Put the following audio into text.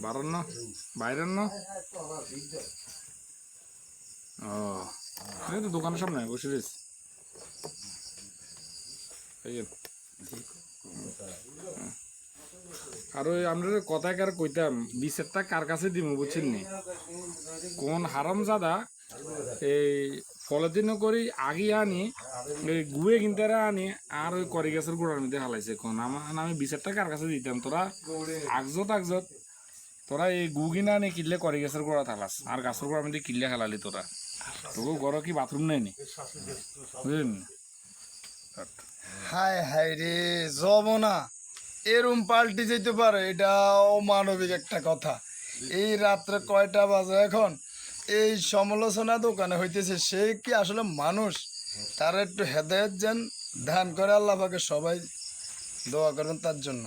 বারণ না বাইরের না। ও এই তো দোকানের সামনে বসে রয়েছে। আর ওই আমরা কথায় কার কইতাম বিচারটা কার কাছে দিব বুঝছেন নি, কোন হারামজাদা এই পলিথিন করি আগে আনি ওই গুয়ে কিনতে আনি আর ওই করি গাছের গোড়ার মধ্যে হালাইছে। কোন আমার আমি বিচারটা কার কাছে দিতাম, তোরা আগজত আগজত তোরা এই গু কিনা আনি কিনলে করি গাছের গোড়া থালাস আর গাছের গোড়ার মধ্যে কিনলে হালালি তোরা। তোকে ঘর কি বাথরুম নেয়নি বুঝলেন? হায় হায় রে যমনা এরম পাল্টি যেতে পারে, এটা অমানবিক একটা কথা। এই রাত্রে কয়টা বাজে এখন, এই সমালোচনা দোকানে হইতেছে, সে কি আসলে মানুষ? তার একটু হেদায়েত যেন ধ্যান করে আল্লাহ পাকে, সবাই দোয়া করবেন তার জন্য।